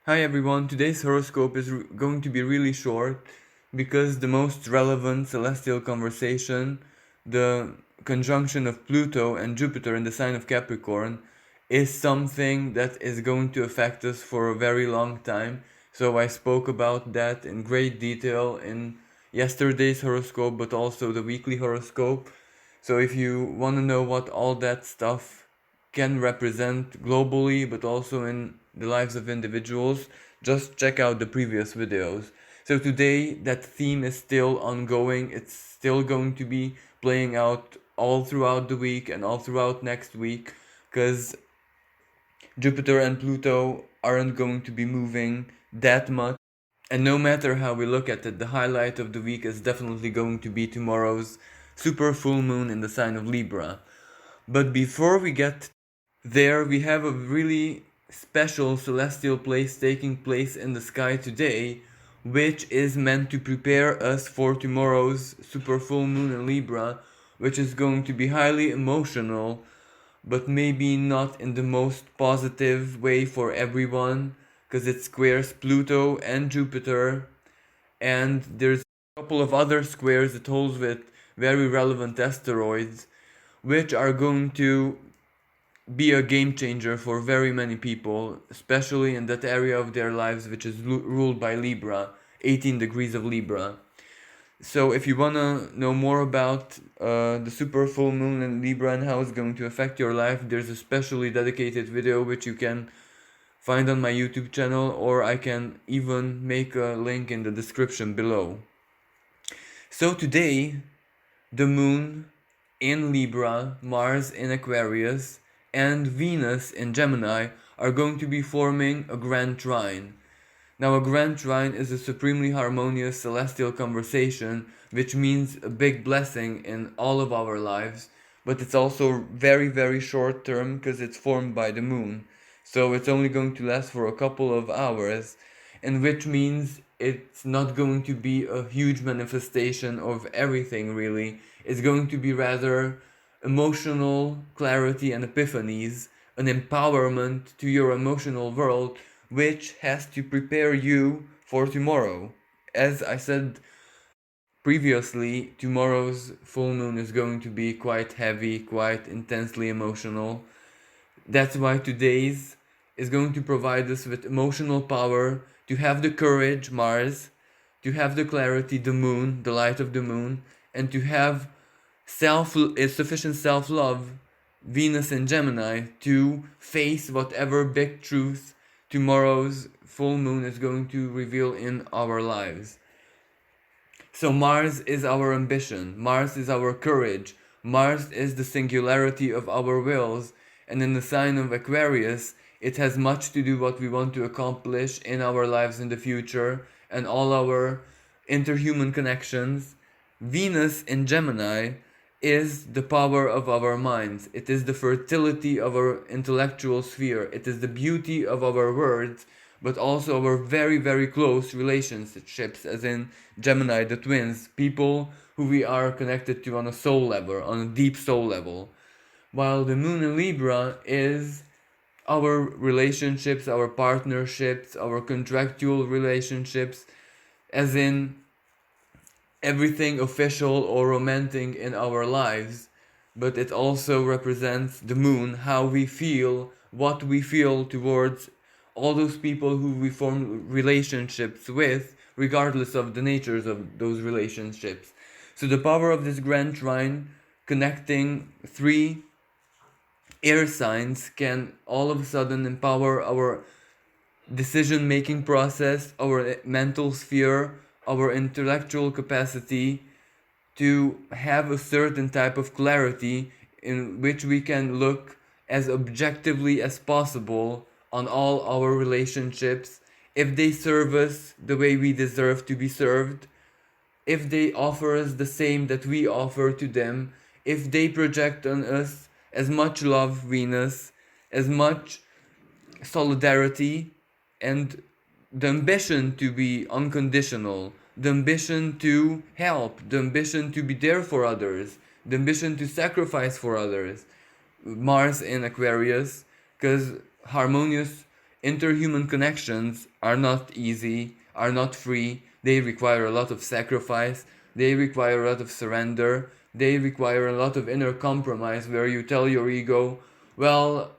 Hi everyone, today's horoscope is going to be really short because the most relevant celestial conversation, the conjunction of Pluto and Jupiter in the sign of Capricorn, is something that is going to affect us for a very long time. So I spoke about that in great detail in yesterday's horoscope, but also the weekly horoscope. So if you want to know what all that stuff can represent globally, but also in the lives of individuals, just check out the previous videos. So today, that theme is still ongoing. It's still going to be playing out all throughout the week and all throughout next week, because Jupiter and Pluto aren't going to be moving that much. And no matter how we look at it, the highlight of the week is definitely going to be tomorrow's super full moon in the sign of Libra. But before we get there, we have a really special celestial place taking place in the sky today, which is meant to prepare us for tomorrow's super full moon in Libra, which is going to be highly emotional, but maybe not in the most positive way for everyone, because it squares Pluto and Jupiter, and there's a couple of other squares it holds with very relevant asteroids, which are going to be a game changer for very many people, especially in that area of their lives which is ruled by Libra, 18 degrees of Libra. So if you want to know more about the super full moon in Libra and how it's going to affect your life, there's a specially dedicated video which you can find on my YouTube channel, or I can even make a link in the description below. So today, the moon in Libra, Mars in Aquarius, and Venus in Gemini are going to be forming a grand trine. Now, a grand trine is a supremely harmonious celestial conversation, which means a big blessing in all of our lives, but it's also very, very short term because it's formed by the moon. So it's only going to last for a couple of hours, and which means it's not going to be a huge manifestation of everything, really. It's going to be rather emotional clarity and epiphanies, an empowerment to your emotional world, which has to prepare you for tomorrow. As I said previously, tomorrow's full moon is going to be quite heavy, quite intensely emotional. That's why today's is going to provide us with emotional power to have the courage, Mars, to have the clarity, the moon, the light of the moon, and to have sufficient self-love, Venus and Gemini, to face whatever big truth tomorrow's full moon is going to reveal in our lives. So Mars is our ambition, Mars is our courage, Mars is the singularity of our wills, and in the sign of Aquarius, it has much to do what we want to accomplish in our lives in the future and all our interhuman connections. Venus in Gemini is the power of our minds. It is the fertility of our intellectual sphere. It is the beauty of our words, but also our very, very close relationships, as in Gemini, the twins, people who we are connected to on a soul level, on a deep soul level. While the moon in Libra is our relationships, our partnerships, our contractual relationships, as in everything official or romantic in our lives, but it also represents the moon, how we feel, what we feel towards all those people who we form relationships with, regardless of the natures of those relationships. So the power of this grand trine connecting three air signs can all of a sudden empower our decision making process, our mental sphere, our intellectual capacity to have a certain type of clarity in which we can look as objectively as possible on all our relationships, if they serve us the way we deserve to be served, if they offer us the same that we offer to them, if they project on us as much love, Venus, as much solidarity, and the ambition to be unconditional, the ambition to help, the ambition to be there for others, the ambition to sacrifice for others. Mars in Aquarius, because harmonious Interhuman connections are not easy, are not free. They require a lot of sacrifice, they require a lot of surrender, they require a lot of inner compromise where you tell your ego, well,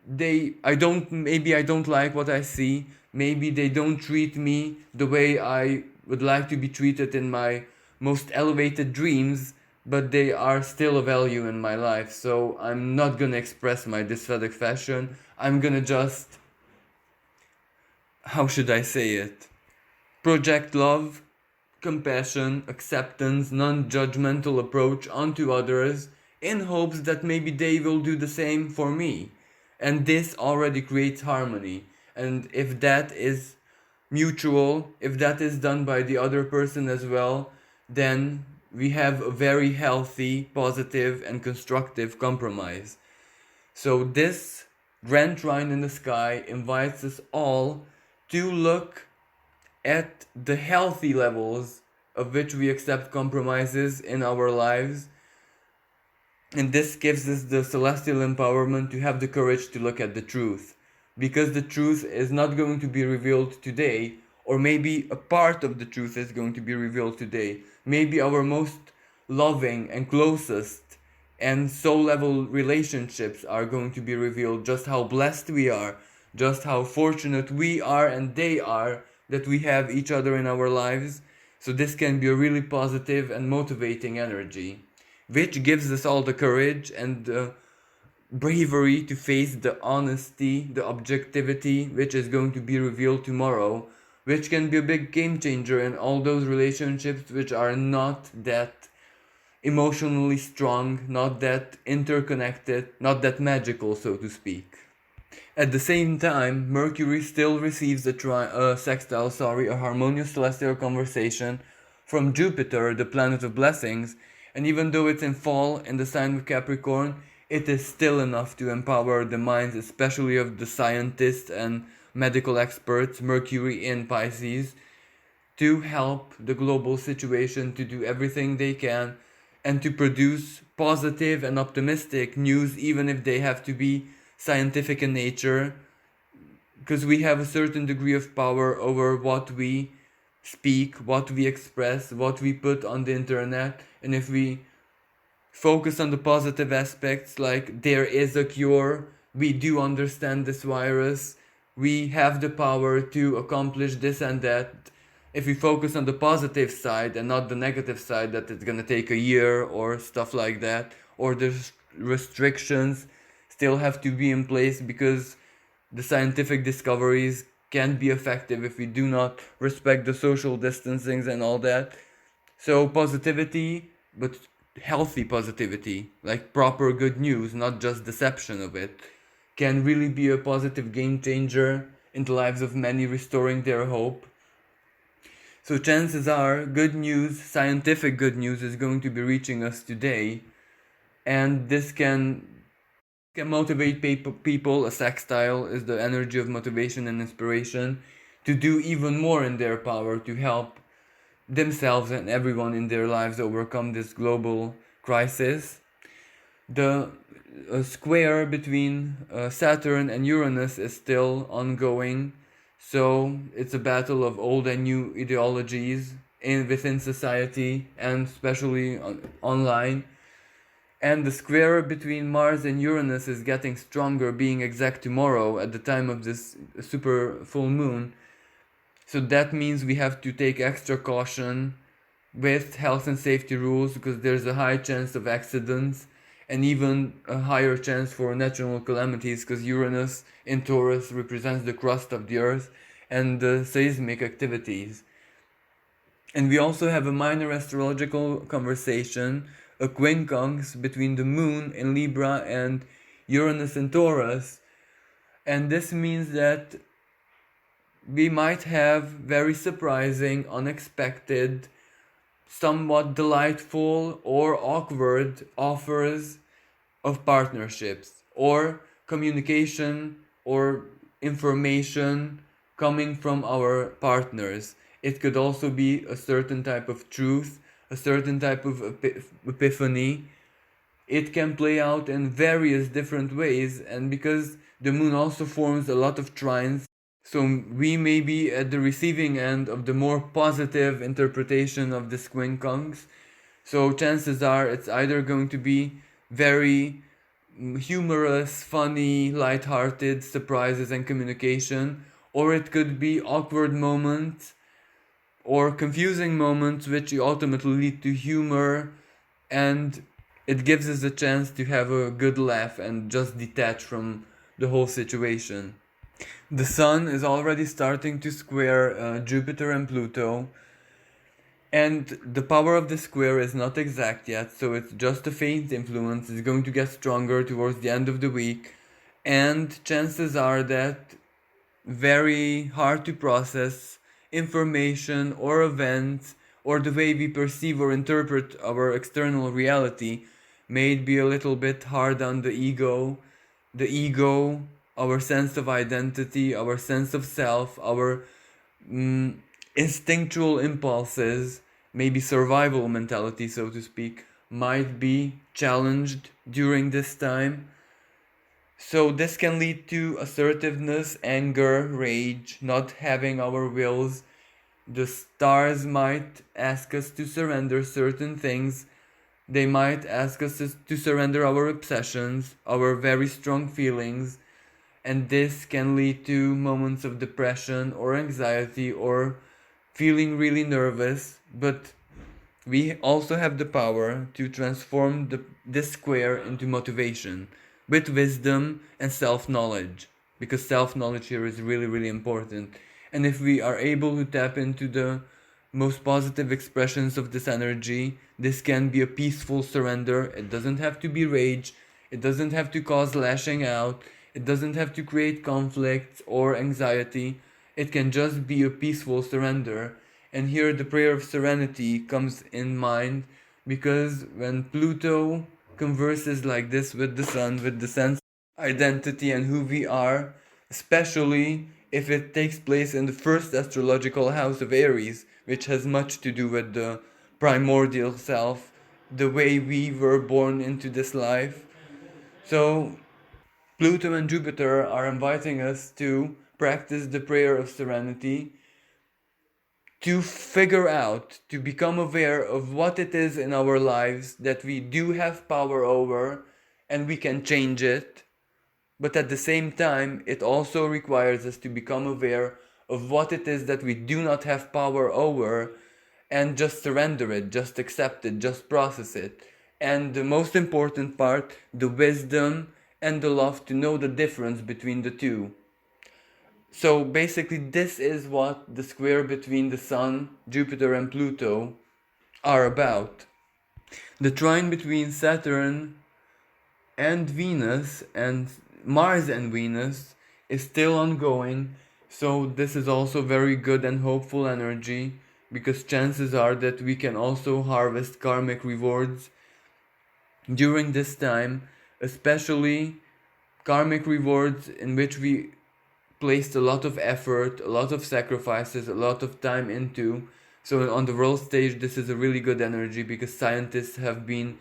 maybe I don't like what I see, maybe they don't treat me the way I would like to be treated in my most elevated dreams, but they are still a value in my life. So I'm not gonna express my dissatisfaction. I'm gonna just, how should I say it? Project love, compassion, acceptance, non-judgmental approach onto others in hopes that maybe they will do the same for me. And this already creates harmony. And if that is mutual, if that is done by the other person as well, then we have a very healthy, positive, and constructive compromise. So this grand trine in the sky invites us all to look at the healthy levels of which we accept compromises in our lives. And this gives us the celestial empowerment to have the courage to look at the truth. Because the truth is not going to be revealed today, or maybe a part of the truth is going to be revealed today. Maybe our most loving and closest and soul level relationships are going to be revealed, just how blessed we are, just how fortunate we are and they are that we have each other in our lives. So this can be a really positive and motivating energy, which gives us all the courage and the bravery to face the honesty, the objectivity, which is going to be revealed tomorrow, which can be a big game changer in all those relationships which are not that emotionally strong, not that interconnected, not that magical, so to speak. At the same time, Mercury still receives a harmonious celestial conversation from Jupiter, the planet of blessings, and even though it's in fall in the sign of Capricorn, it is still enough to empower the minds, especially of the scientists and medical experts, Mercury in Pisces, to help the global situation, to do everything they can, and to produce positive and optimistic news, even if they have to be scientific in nature, because we have a certain degree of power over what we speak, what we express, what we put on the internet. And if we focus on the positive aspects, like there is a cure, we do understand this virus, we have the power to accomplish this and that. If we focus on the positive side and not the negative side, that it's gonna take a year or stuff like that, or the restrictions still have to be in place because the scientific discoveries can't be effective if we do not respect the social distancings and all that. So positivity, but healthy positivity, like proper good news, not just deception of it, can really be a positive game changer in the lives of many, restoring their hope. So chances are good news, scientific good news, is going to be reaching us today, and this can motivate people. A sextile is the energy of motivation and inspiration to do even more in their power to help themselves and everyone in their lives overcome this global crisis. The square between Saturn and Uranus is still ongoing, so it's a battle of old and new ideologies within society and especially online. And the square between Mars and Uranus is getting stronger, being exact tomorrow at the time of this super full moon. So that means we have to take extra caution with health and safety rules, because there's a high chance of accidents and even a higher chance for natural calamities, because Uranus in Taurus represents the crust of the earth and the seismic activities. And we also have a minor astrological conversation, a quincunx between the moon in Libra and Uranus in Taurus. And this means that we might have very surprising, unexpected, somewhat delightful or awkward offers of partnerships or communication or information coming from our partners. It could also be a certain type of truth, a certain type of epiphany. It can play out in various different ways, and because the moon also forms a lot of trines. So we may be at the receiving end of the more positive interpretation of this quincunx. So chances are it's either going to be very humorous, funny, light-hearted surprises and communication, or it could be awkward moments or confusing moments which ultimately lead to humor, and it gives us a chance to have a good laugh and just detach from the whole situation. The sun is already starting to square Jupiter and Pluto, and the power of the square is not exact yet, so it's just a faint influence. It's going to get stronger towards the end of the week, and chances are that very hard to process information or events or the way we perceive or interpret our external reality may be a little bit hard on the ego, our sense of identity, our sense of self, our mm, instinctual impulses, maybe survival mentality, so to speak, might be challenged during this time. So this can lead to assertiveness, anger, rage, not having our wills. The stars might ask us to surrender certain things. They might ask us to surrender our obsessions, our very strong feelings, and this can lead to moments of depression or anxiety or feeling really nervous. But we also have the power to transform this square into motivation with wisdom and self-knowledge, because self-knowledge here is really, really important. And if we are able to tap into the most positive expressions of this energy, this can be a peaceful surrender. It doesn't have to be rage, it doesn't have to cause lashing out, it doesn't have to create conflicts or anxiety. It can just be a peaceful surrender. And here the prayer of serenity comes in mind, because when Pluto converses like this with the sun, with the sense of identity and who we are, especially if it takes place in the first astrological house of Aries, which has much to do with the primordial self, the way we were born into this life. So Pluto and Jupiter are inviting us to practice the prayer of serenity, to figure out, to become aware of what it is in our lives that we do have power over and we can change it. But at the same time, it also requires us to become aware of what it is that we do not have power over and just surrender it, just accept it, just process it. And the most important part, the wisdom and the love to know the difference between the two. So basically, this is what the square between the Sun, Jupiter, and Pluto are about. The trine between Saturn and Venus and Mars and Venus is still ongoing, so this is also very good and hopeful energy, because chances are that we can also harvest karmic rewards during this time, especially karmic rewards in which we placed a lot of effort, a lot of sacrifices, a lot of time into. So on the world stage, this is a really good energy, because scientists have been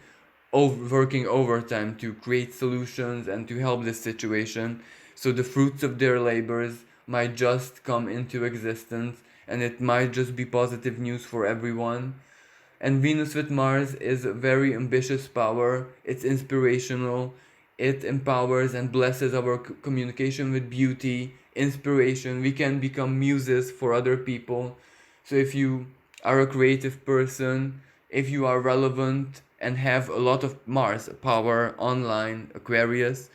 working overtime to create solutions and to help this situation. So the fruits of their labors might just come into existence, and it might just be positive news for everyone. And Venus with Mars is a very ambitious power. It's inspirational. It empowers and blesses our communication with beauty, inspiration. We can become muses for other people. So if you are a creative person, if you are relevant and have a lot of Mars power online, Aquarius,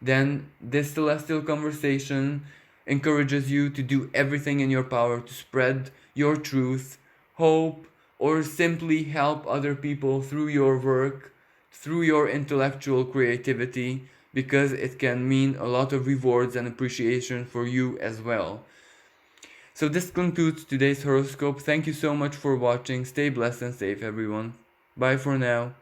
then this celestial conversation encourages you to do everything in your power to spread your truth, hope, or simply help other people through your work, through your intellectual creativity, because it can mean a lot of rewards and appreciation for you as well. So this concludes today's horoscope. Thank you so much for watching. Stay blessed and safe, everyone. Bye for now.